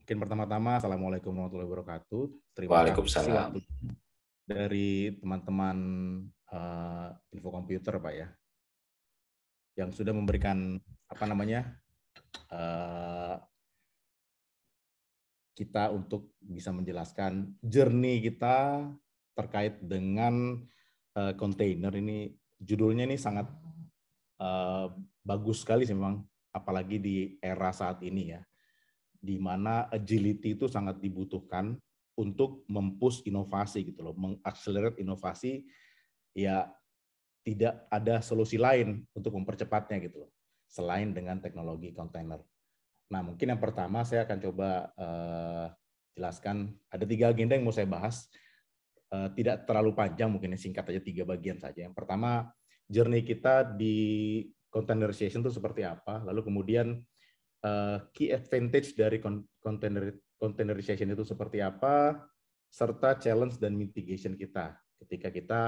Mungkin pertama-tama, Assalamualaikum warahmatullahi wabarakatuh. Terima kasih Waalaikumsalam. waktu dari teman-teman Info Komputer, Pak ya, yang sudah memberikan kita untuk bisa menjelaskan journey kita terkait dengan kontainer ini. Judulnya ini sangat bagus sekali sih memang, apalagi di era saat ini ya, di mana agility itu sangat dibutuhkan untuk mempush inovasi gitu loh, mengakselerate inovasi. Ya tidak ada solusi lain untuk mempercepatnya gitu loh, selain dengan teknologi kontainer. Nah, mungkin yang pertama saya akan coba jelaskan, ada 3 agenda yang mau saya bahas. Tidak terlalu panjang, mungkin singkat aja, 3 bagian saja. Yang pertama, journey kita di containerization itu seperti apa, lalu kemudian key advantage dari containerization itu seperti apa, serta challenge dan mitigation kita ketika kita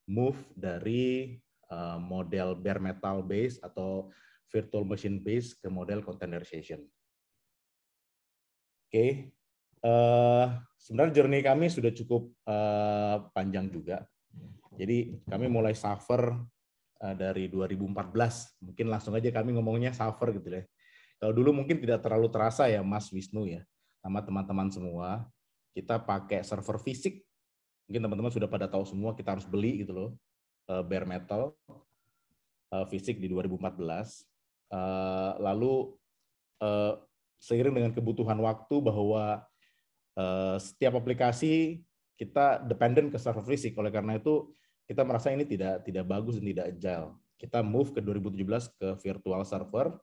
move dari model bare metal base atau virtual machine base ke model containerization. Oke. Sebenarnya journey kami sudah cukup panjang juga. Jadi kami mulai suffer dari 2014. Mungkin langsung aja kami ngomongnya suffer gitu ya. Kalau dulu mungkin tidak terlalu terasa ya Mas Wisnu ya, sama teman-teman semua. Kita pakai server fisik. Mungkin teman-teman sudah pada tahu semua, kita harus beli gitu loh, bare metal fisik di 2014. Lalu seiring dengan kebutuhan waktu bahwa setiap aplikasi kita dependen ke server fisik, oleh karena itu kita merasa ini tidak bagus dan tidak agile. Kita move ke 2017 ke virtual server.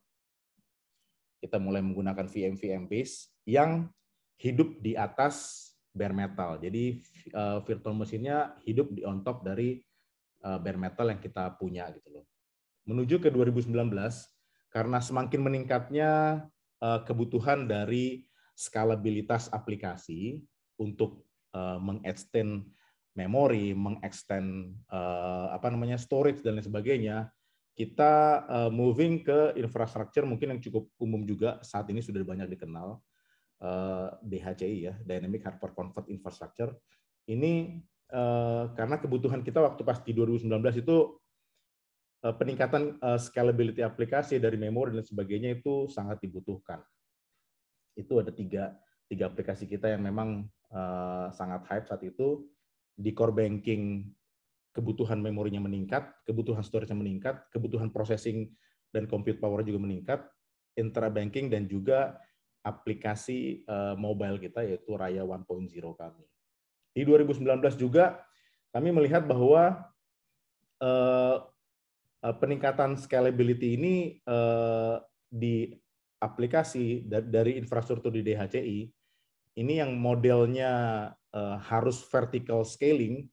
Kita mulai menggunakan VM base yang hidup di atas bare metal. Jadi virtual machine-nya hidup di on top dari bare metal yang kita punya gitu loh. Menuju ke 2019, karena semakin meningkatnya kebutuhan dari skalabilitas aplikasi untuk mengextend memori, mengextend storage dan lain sebagainya, kita moving ke infrastruktur mungkin yang cukup umum juga saat ini sudah banyak dikenal, DHCI ya, Dynamic Hyper Converged Infrastructure. Ini karena kebutuhan kita waktu pas di 2019 itu peningkatan scalability aplikasi dari memori dan sebagainya itu sangat dibutuhkan. Itu ada tiga aplikasi kita yang memang sangat hype saat itu. Di core banking kebutuhan memorinya meningkat, kebutuhan storage-nya meningkat, kebutuhan processing dan compute power juga meningkat, intra banking dan juga aplikasi mobile kita yaitu Raya 1.0 kami. Di 2019 juga kami melihat bahwa peningkatan scalability ini di aplikasi dari infrastruktur di DHCI ini yang modelnya harus vertical scaling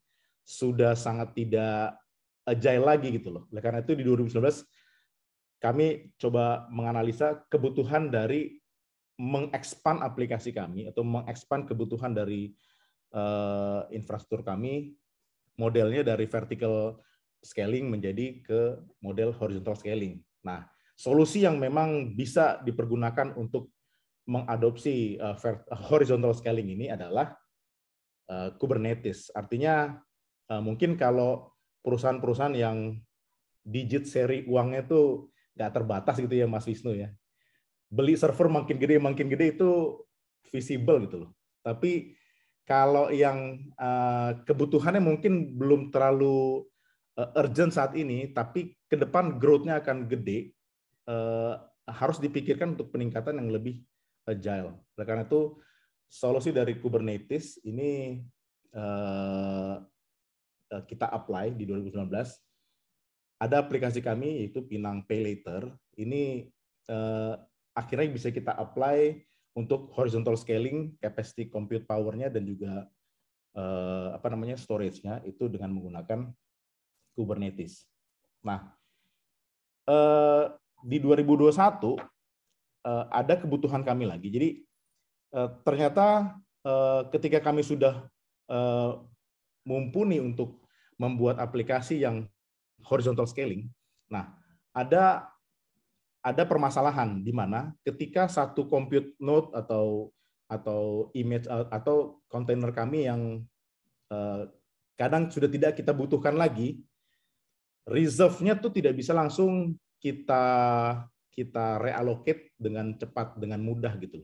sudah sangat tidak agile lagi gitu loh. Oleh karena itu di 2019 kami coba menganalisa kebutuhan dari mengekspan aplikasi kami atau mengekspan kebutuhan dari infrastruktur kami, modelnya dari vertical scaling menjadi ke model horizontal scaling. Nah, solusi yang memang bisa dipergunakan untuk mengadopsi horizontal scaling ini adalah Kubernetes. Artinya mungkin kalau perusahaan-perusahaan yang digit seri uangnya itu nggak terbatas gitu ya Mas Wisnu ya. Beli server makin gede itu visible gitu loh. Tapi kalau yang kebutuhannya mungkin belum terlalu urgent saat ini, tapi ke depan growth-nya akan gede, harus dipikirkan untuk peningkatan yang lebih agile. Oleh karena itu, solusi dari Kubernetes ini kita apply di 2019. Ada aplikasi kami yaitu Pinang Pay Later. Ini akhirnya bisa kita apply untuk horizontal scaling, capacity compute power-nya dan juga storage-nya itu dengan menggunakan Kubernetes. Nah, di 2021 ada kebutuhan kami lagi. Jadi ternyata ketika kami sudah mumpuni untuk membuat aplikasi yang horizontal scaling, nah ada permasalahan di mana ketika satu compute node atau atau image atau kontainer kami yang kadang sudah tidak kita butuhkan lagi, reserve-nya tuh tidak bisa langsung kita reallocate dengan cepat, dengan mudah gitu.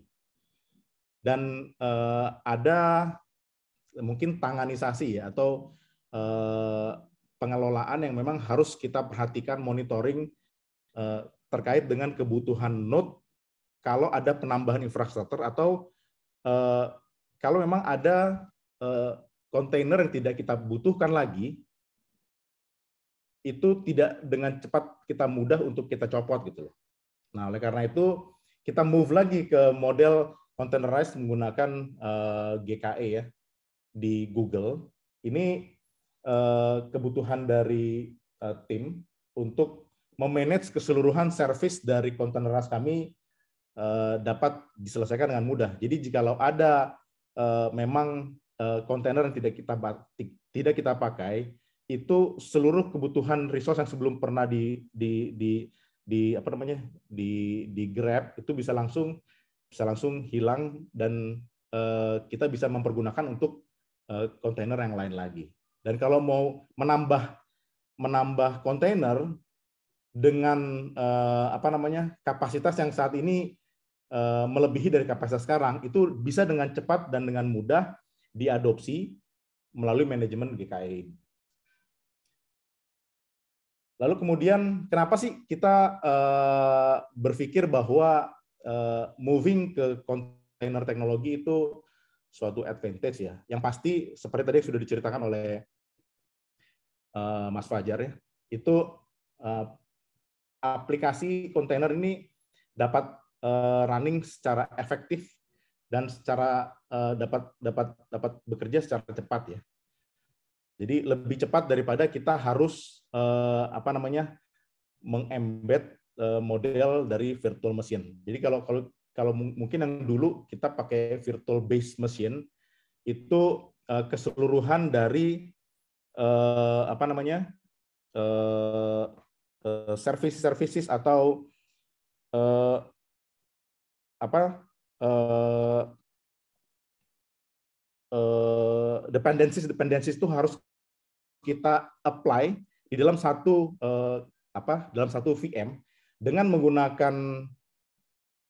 Dan ada mungkin tanganisasi ya, atau pengelolaan yang memang harus kita perhatikan, monitoring terkait dengan kebutuhan node kalau ada penambahan infrastruktur, atau kalau memang ada kontainer yang tidak kita butuhkan lagi, itu tidak dengan cepat kita mudah untuk kita copot gitu loh. Nah, oleh karena itu kita move lagi ke model containerized menggunakan GKE ya di Google. Ini kebutuhan dari tim untuk memanage keseluruhan service dari containerized kami dapat diselesaikan dengan mudah. Jadi jikalau ada memang kontainer yang tidak kita pakai, itu seluruh kebutuhan resource yang sebelum pernah di grab itu bisa langsung hilang, dan kita bisa mempergunakan untuk kontainer yang lain lagi. Dan kalau mau menambah kontainer dengan kapasitas yang saat ini melebihi dari kapasitas sekarang, itu bisa dengan cepat dan dengan mudah diadopsi melalui manajemen GKE. Lalu kemudian kenapa sih kita berpikir bahwa moving ke container teknologi itu suatu advantage ya? Yang pasti seperti tadi sudah diceritakan oleh Mas Fajar ya, itu aplikasi kontainer ini dapat running secara efektif dan secara dapat bekerja secara cepat ya. Jadi lebih cepat daripada kita harus mengembed model dari virtual machine. Jadi kalau mungkin yang dulu kita pakai virtual based machine, itu keseluruhan dari services atau dependencies itu harus kita apply di dalam satu VM. Dengan menggunakan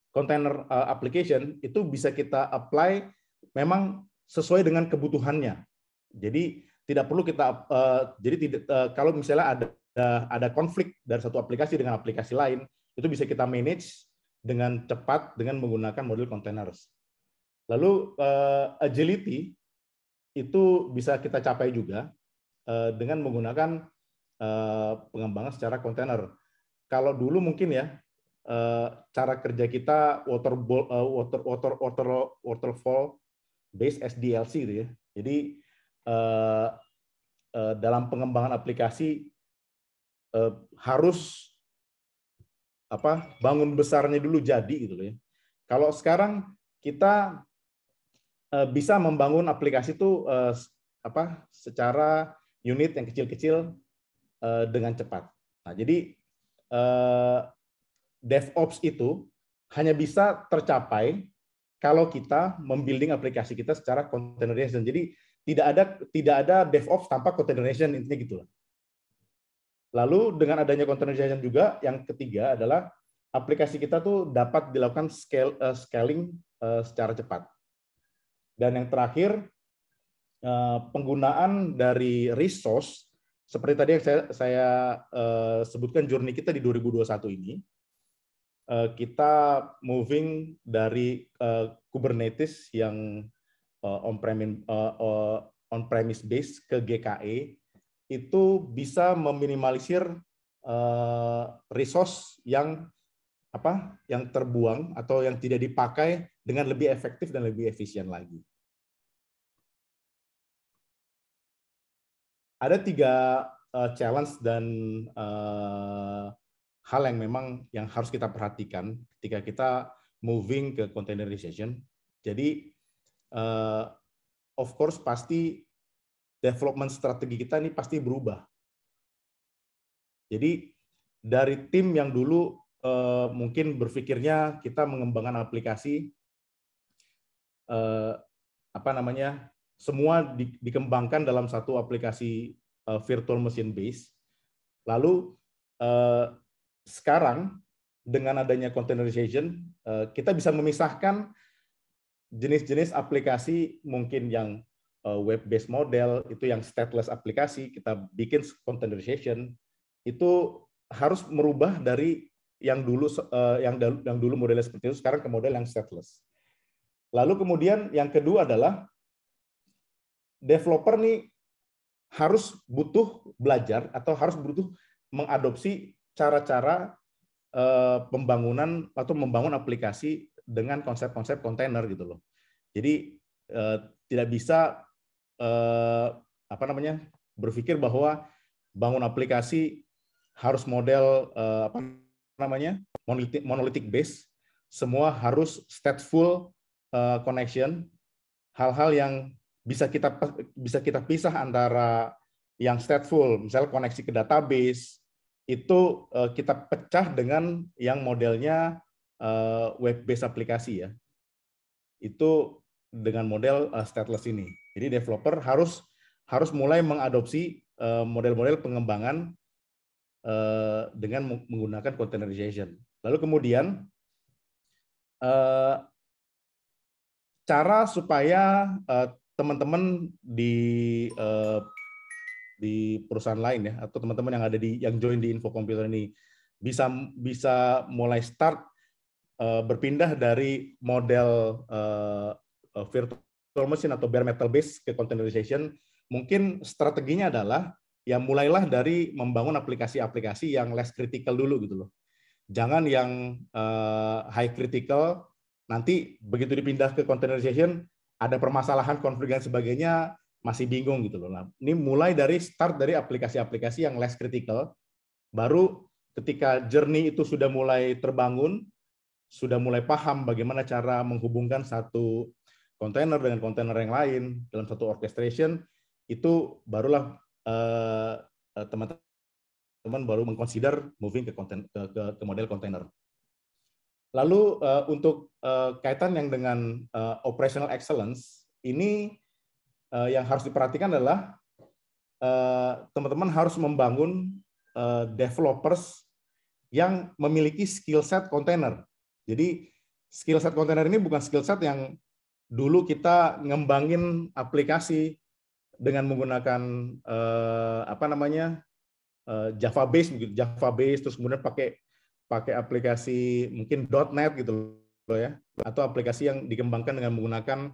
container application, itu bisa kita apply memang sesuai dengan kebutuhannya. Jadi tidak perlu kita kalau misalnya ada konflik dari satu aplikasi dengan aplikasi lain, itu bisa kita manage dengan cepat dengan menggunakan model containers. Lalu agility itu bisa kita capai juga dengan menggunakan pengembangan secara kontainer. Kalau dulu mungkin ya cara kerja kita waterfall based SDLC gitu ya. Jadi dalam pengembangan aplikasi harus bangun besarnya dulu jadi gitu ya. Kalau sekarang kita bisa membangun aplikasi itu secara unit yang kecil-kecil dengan cepat. Nah, jadi DevOps itu hanya bisa tercapai kalau kita membuilding aplikasi kita secara containerization. Jadi tidak ada DevOps tanpa containerization, intinya gitu. Lalu dengan adanya containerization juga, yang ketiga adalah aplikasi kita tuh dapat dilakukan scaling secara cepat. Dan yang terakhir, penggunaan dari resource, seperti tadi yang saya sebutkan journey kita di 2021 ini, kita moving dari Kubernetes yang on-premise based ke GKE, itu bisa meminimalisir resource yang terbuang atau yang tidak dipakai dengan lebih efektif dan lebih efisien lagi. Ada 3 challenge dan hal yang memang yang harus kita perhatikan ketika kita moving ke containerization. Jadi of course pasti development strategi kita ini pasti berubah. Jadi dari tim yang dulu mungkin berpikirnya kita mengembangkan aplikasi apa namanya, semua dikembangkan dalam satu aplikasi virtual machine base. Lalu sekarang dengan adanya containerization, kita bisa memisahkan jenis-jenis aplikasi mungkin yang web-based model, itu yang stateless aplikasi, kita bikin containerization, itu harus merubah dari yang dulu modelnya seperti itu, sekarang ke model yang stateless. Lalu kemudian yang kedua adalah developer nih harus butuh belajar atau harus butuh mengadopsi cara-cara pembangunan atau membangun aplikasi dengan konsep-konsep kontainer gitu loh. Jadi tidak bisa apa namanya, berpikir bahwa bangun aplikasi harus model apa namanya, monolithic base, semua harus stateful connection, hal-hal yang bisa kita pisah antara yang stateful, misalnya koneksi ke database, itu kita pecah dengan yang modelnya web-based aplikasi ya. Itu dengan model stateless ini. Jadi developer harus mulai mengadopsi model-model pengembangan dengan menggunakan containerization. Lalu kemudian cara supaya teman-teman di perusahaan lain ya, atau teman-teman yang ada yang join di Info Komputer ini bisa mulai start berpindah dari model virtual machine atau bare metal base ke containerization, mungkin strateginya adalah ya mulailah dari membangun aplikasi-aplikasi yang less critical dulu gitu loh. Jangan yang high critical, nanti begitu dipindah ke containerization ada permasalahan konflik dan sebagainya, masih bingung gitu loh. Nah, ini mulai dari start dari aplikasi-aplikasi yang less critical, baru ketika journey itu sudah mulai terbangun, sudah mulai paham bagaimana cara menghubungkan satu kontainer dengan kontainer yang lain dalam satu orchestration, itu barulah teman-teman baru mengconsider moving ke model kontainer. Lalu untuk kaitan yang dengan operational excellence, ini yang harus diperhatikan adalah teman-teman harus membangun developers yang memiliki skill set kontainer. Jadi skill set kontainer ini bukan skill set yang dulu kita ngembangin aplikasi dengan menggunakan apa namanya Java base, terus kemudian pakai aplikasi mungkin .NET gitu loh ya, atau aplikasi yang dikembangkan dengan menggunakan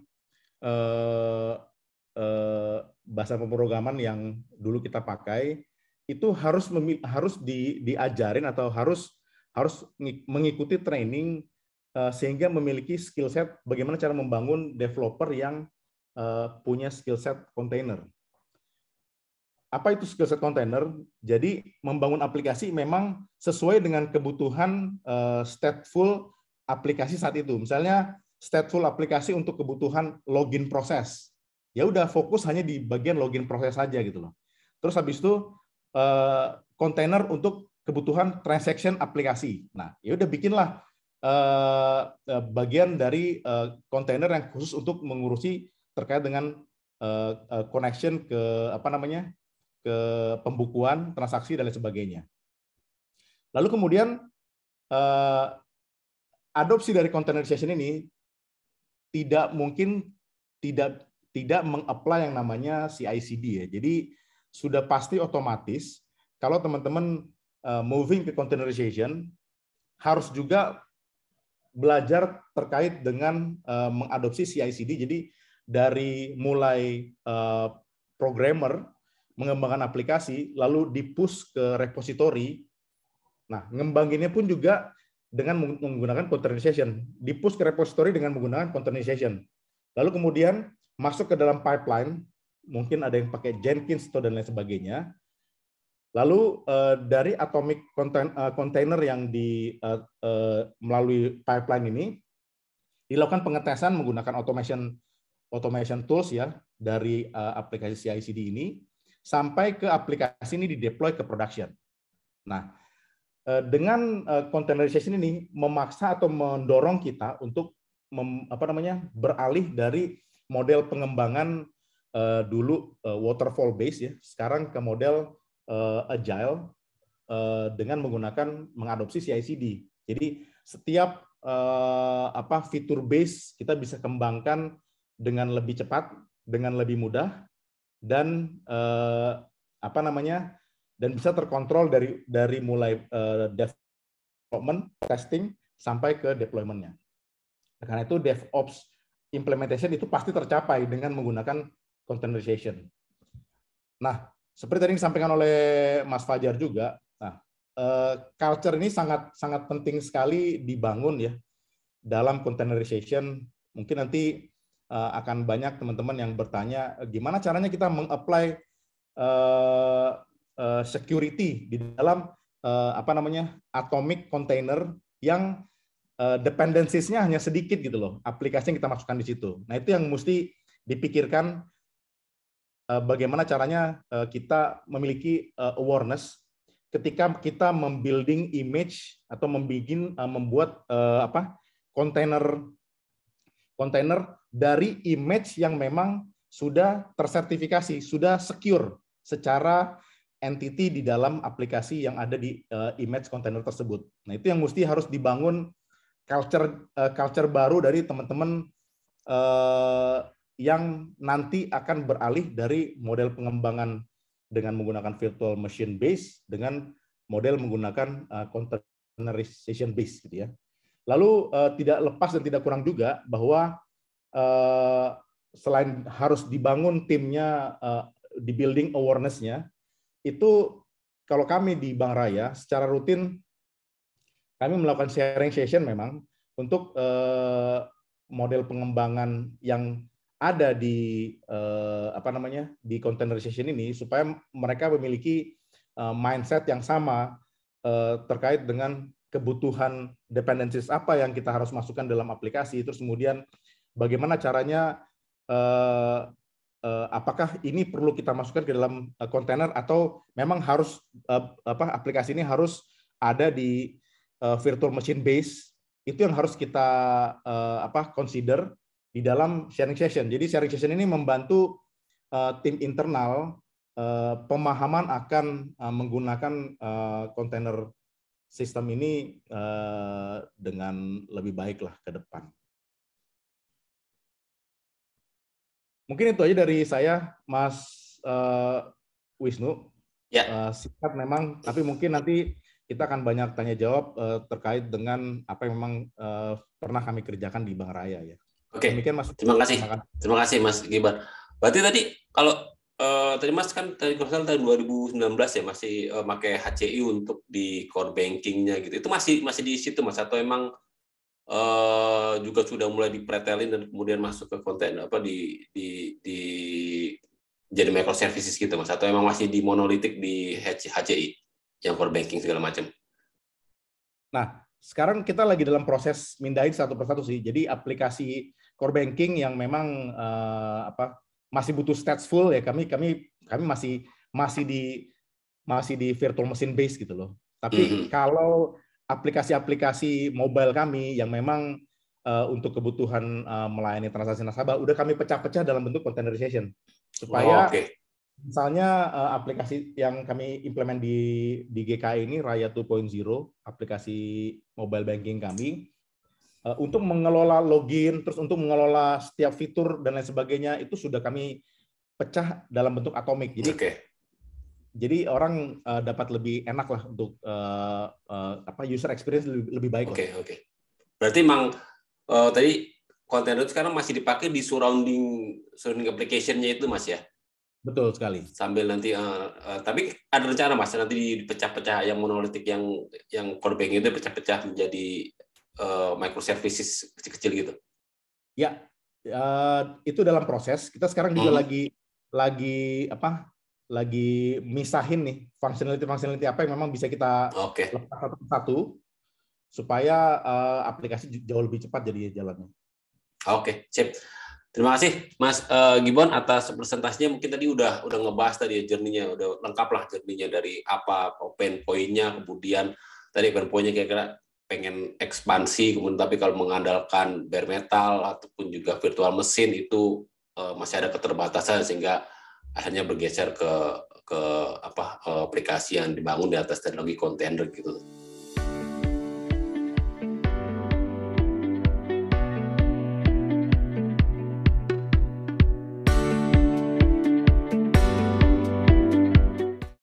bahasa pemrograman yang dulu kita pakai, itu harus diajarin atau harus mengikuti training sehingga memiliki skill set bagaimana cara membangun developer yang punya skill set container. Apa itu skill set container? Jadi membangun aplikasi memang sesuai dengan kebutuhan stateful aplikasi saat itu. Misalnya stateful aplikasi untuk kebutuhan login proses. Ya udah fokus hanya di bagian login proses saja gitu loh. Terus habis itu container untuk kebutuhan transaction aplikasi. Nah, ya udah bikinlah bagian dari container yang khusus untuk mengurusi terkait dengan connection ke apa namanya, ke pembukuan transaksi dan lain sebagainya. Lalu kemudian adopsi dari containerization ini tidak mungkin tidak meng-apply yang namanya CI/CD ya. Jadi sudah pasti otomatis kalau teman-teman moving ke containerization harus juga belajar terkait dengan mengadopsi CI/CD. Jadi dari mulai programmer mengembangkan aplikasi lalu di-push ke repository. Nah, ngembanginnya pun juga dengan menggunakan containerization. Di-push ke repository dengan menggunakan containerization. Lalu kemudian masuk ke dalam pipeline, mungkin ada yang pakai Jenkins atau dan lain sebagainya. Lalu dari atomic container yang melalui pipeline ini dilakukan pengetesan menggunakan automation tools ya dari aplikasi CI/CD ini sampai ke aplikasi ini dideploy ke production. Nah, dengan containerization ini memaksa atau mendorong kita untuk beralih dari model pengembangan dulu waterfall base ya, sekarang ke model agile dengan mengadopsi CI/CD. Jadi setiap fitur base kita bisa kembangkan dengan lebih cepat, dengan lebih mudah, dan dan bisa terkontrol dari mulai development, testing sampai ke deployment-nya. Karena itu DevOps implementation itu pasti tercapai dengan menggunakan containerization. Nah, seperti tadi yang disampaikan oleh Mas Fajar juga, culture ini sangat sangat penting sekali dibangun ya dalam containerization. Mungkin nanti akan banyak teman-teman yang bertanya gimana caranya kita meng-apply security di dalam atomic container yang dependencies-nya hanya sedikit gitu loh, aplikasi yang kita masukkan di situ. Nah, itu yang mesti dipikirkan bagaimana caranya kita memiliki awareness ketika kita membuilding image atau membuat kontainer dari image yang memang sudah tersertifikasi, sudah secure secara entity di dalam aplikasi yang ada di image kontainer tersebut. Nah, itu yang mesti harus dibangun culture baru dari teman-teman yang nanti akan beralih dari model pengembangan dengan menggunakan virtual machine base dengan model menggunakan containerization base gitu ya. Lalu tidak lepas dan tidak kurang juga bahwa selain harus dibangun timnya, di building awareness-nya, itu kalau kami di Bank Raya secara rutin kami melakukan sharing session memang untuk model pengembangan yang ada di di containerization ini supaya mereka memiliki mindset yang sama terkait dengan kebutuhan dependencies apa yang kita harus masukkan dalam aplikasi, terus kemudian bagaimana caranya apakah ini perlu kita masukkan ke dalam kontainer atau memang harus aplikasi ini harus ada di virtual machine base. Itu yang harus kita consider di dalam sharing session. Jadi sharing session ini membantu tim internal pemahaman akan menggunakan kontainer sistem ini dengan lebih baik lah ke depan. Mungkin itu aja dari saya, Mas Wisnu. Ya. Singkat memang, tapi mungkin nanti kita akan banyak tanya jawab terkait dengan apa yang memang pernah kami kerjakan di Bank Raya ya. Oke. Demikian, Mas. Terima kasih Mas Gibran. Berarti tadi kalau tadi Mas kan tadi tahun 2019 ya masih pakai HCI untuk di core banking-nya gitu. Itu masih di situ Mas atau emang juga sudah mulai dipretelin dan kemudian masuk ke konten di jadi microservices gitu Mas atau emang masih di monolitik di HCI yang core banking segala macam. Nah, sekarang kita lagi dalam proses mindahin satu persatu sih. Jadi aplikasi core banking yang memang masih butuh stateful ya kami masih di virtual machine base gitu loh. Tapi kalau aplikasi-aplikasi mobile kami yang memang untuk kebutuhan melayani transaksi nasabah udah kami pecah-pecah dalam bentuk containerization supaya misalnya aplikasi yang kami implement di GKI ini Raya 2.0 aplikasi mobile banking kami untuk mengelola login terus untuk mengelola setiap fitur dan lain sebagainya itu sudah kami pecah dalam bentuk atomik. Jadi orang dapat lebih enak lah untuk user experience lebih baik. Oke. Berarti memang tadi kontainer itu sekarang masih dipakai di surrounding application-nya itu Mas ya? Betul sekali. Sambil nanti tapi ada rencana Mas nanti dipecah-pecah yang monolitik yang core banking itu pecah-pecah menjadi microservices kecil-kecil gitu. Ya, itu dalam proses. Kita sekarang juga lagi misahin nih functionality apa yang memang bisa kita lepas satu-satu supaya aplikasi jauh lebih cepat jadi jalannya. Oke, sip. Terima kasih Mas Gibbon atas presentasinya. Mungkin tadi udah ngebahas tadi journey-nya, udah lengkap lah journey-nya dari apa pain point-nya, kemudian tadi pain point-nya kira-kira pengen ekspansi, kemudian tapi kalau mengandalkan bare metal ataupun juga virtual mesin itu masih ada keterbatasan sehingga akhirnya bergeser ke aplikasi yang dibangun di atas teknologi kontainer gitu.